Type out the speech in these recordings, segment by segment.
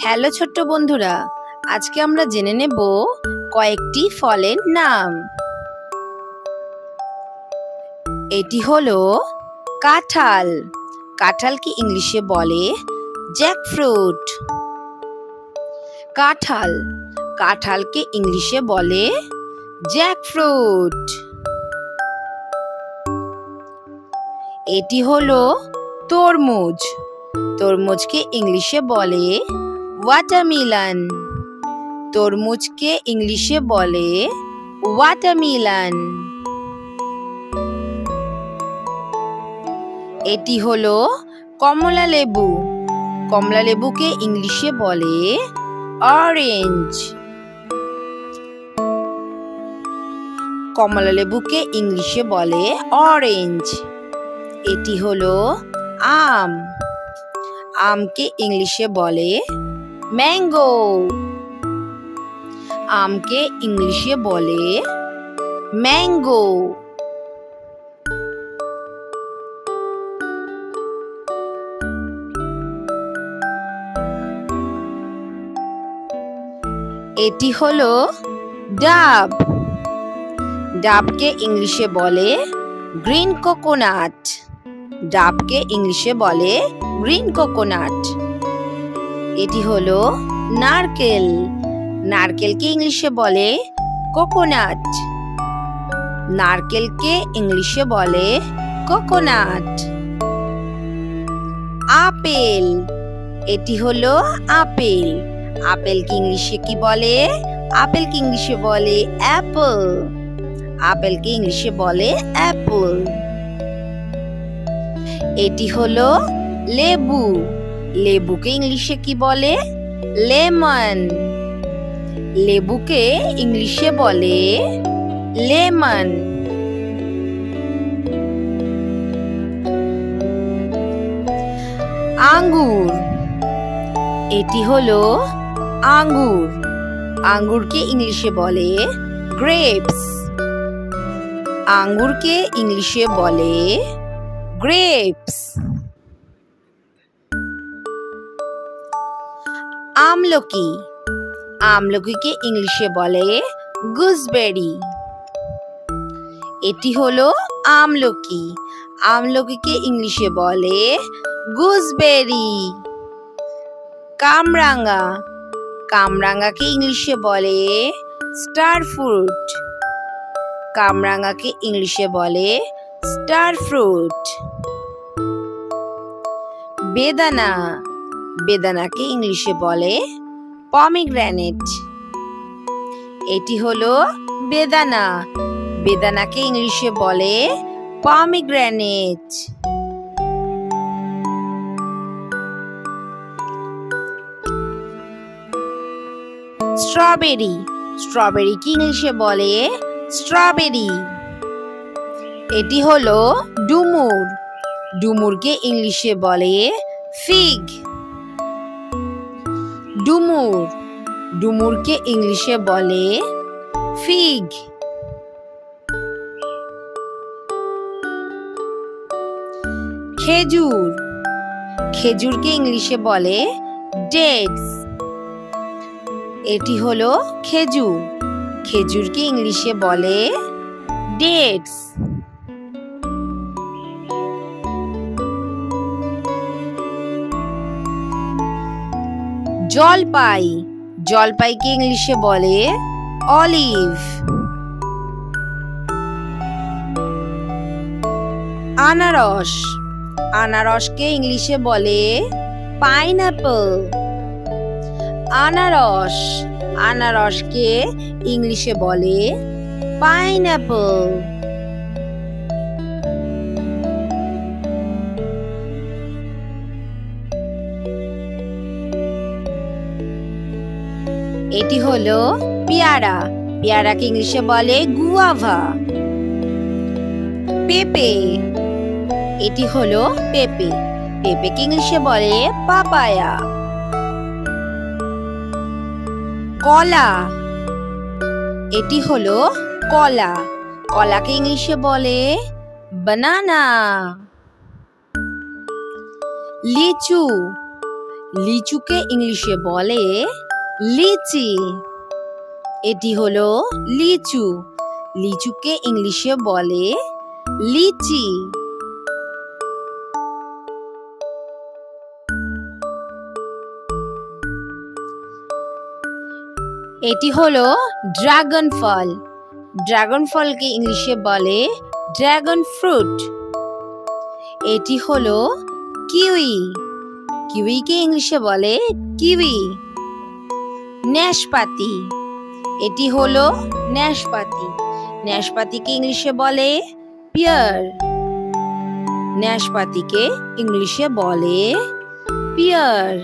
Hello ছোট্ট বন্ধুরা, আজকে আমরা জেনে নেব কয়েকটি ফলের নাম। এটি হলো কাঁঠাল। কাঁঠালকে ইংলিশে বলে জ্যাকফ্রুট। কাঁঠাল, কাঁঠালকে ইংলিশে বলে জ্যাকফ্রুট। এটি হলো তরমুজ। তরমুজকে ইংলিশে বলে ওয়াটারমেলন। তরমুজকে ইংলিশে বলে ওয়াটারমেলন। এটি হলো কমলা লেবু। কমলা লেবুকে ইংলিশে বলে অরেঞ্জ। কমলা লেবুকে ইংলিশে বলে অরেঞ্জ। এটি হলো আম। আমকে ইংলিশে বলে ম্যাঙ্গো। আমকে ইংলিশে বলে ম্যাঙ্গো। এটি হলো ডাব। ডাবকে ইংলিশে বলে গ্রিন কোকোনাট। ডাবকে ইংলিশে বলে গ্রিন কোকোনাট। এটি হলো নারকেল। নারকেলকে ইংলিশে বলে কোকোনাট। নারকেলকে ইংলিশে বলে কোকোনাট। আপেল। এটি হলো আপেল। আপেলকে ইংলিশে কি বলে? আপেলকে ইংলিশে বলে অ্যাপল। আপেলকে ইংলিশে বলে অ্যাপল। এটি হলো লেবু। লেবুকে ইংলিশে কি বলে? লেমন। লেবুকে ইংলিশে বলে লেমন। আঙ্গুর। এটি হলো আঙ্গুর। আঙ্গুরকে ইংলিশে বলে গ্রেপস। আঙ্গুরকে ইংলিশে বলে গ্রেপস। আমলকি। আমলকিকে ইংলিশে বলে গুজবেরি। এটি হলো আমলকি। আমলকিকে ইংলিশে বলে গুজবেরি। কামরাঙা। কামরাঙাকে ইংলিশে বলে স্টার ফ্রুট। কামরাঙাকে ইংলিশে বলে স্টার ফ্রুট। বেদানা। বেদানাকে ইংলিশে বলে পমিগ্রেনেট। এটি হলো বেদানা। বেদানাকে ইংলিশে বলে পমিগ্রেনেট। স্ট্রবেরি। স্ট্রবেরিকে ইংলিশে বলে স্ট্রবেরি। এটি হলো ডুমুর। ডুমুরকে ইংলিশে বলে ফিগ। ডুমুর। ডুমুরকে ইংলিশে বলে ফিগ। খেজুর। খেজুরকে ইংলিশে বলে ডেটস। এটি হলো খেজুর। খেজুরকে ইংলিশে বলে ডেটস। জলপাই। জলপাইকে ইংলিশে বলে অলিভ। আনারস। আনারসকে ইংলিশে বলে পাইনঅ্যাপল। আনারস। আনারসকে ইংলিশে বলে পাইনঅ্যাপল। এটি হলো পেয়ারা। পেয়ারাকে ইংলিশে বলে গুয়াভা। পেঁপে। এটি হলো পেঁপে। পেঁপেকে ইংলিশে বলে পাপায়া। কলা। এটি হলো কলা। কলাকে ইংলিশে বলে বানানা। লিচু। লিচুকে ইংলিশে বলে লিচি। এটি হলো লিচু। লিচুকে ইংলিশে বলে লিচি। এটি হলো ড্রাগন ফল। ড্রাগন ফলকে ইংলিশে বলে ড্রাগন ফ্রুট। এটি হলো কিউই। কিউইকে ইংলিশে বলে কিউই। নাশপাতি। এটি হলো নাশপাতি। নাশপাতিকে ইংলিশে বলে পিয়ার। নাশপাতিকে ইংলিশে বলে পিয়ার।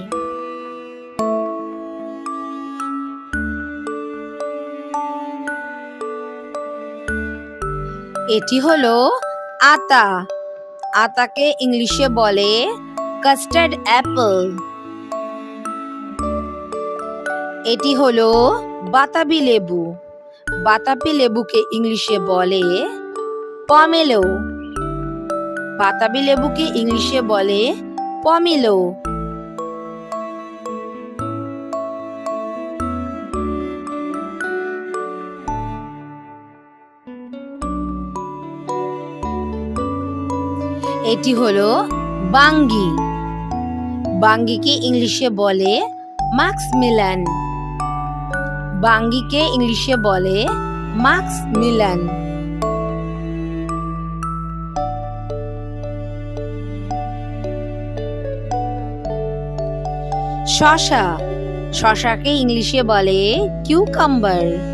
এটি হলো আতা। আতাকে ইংলিশে বলে কাস্টার্ড অ্যাপল। এটি হলো বাতাবি লেবু। বাতাবি লেবুকে ইংলিশে বলে পমেলো। বাতাবি লেবুকে ইংলিশে বলে পমেলো। এটি হলো বাঙ্গি। বাঙ্গিকে ইংলিশে বলে মাস্কমেলন। বাঙ্গিকে ইংলিশে বলে মাস্কমেলন। শসা। শসাকে ইংলিশে বলে কিউকাম্বার।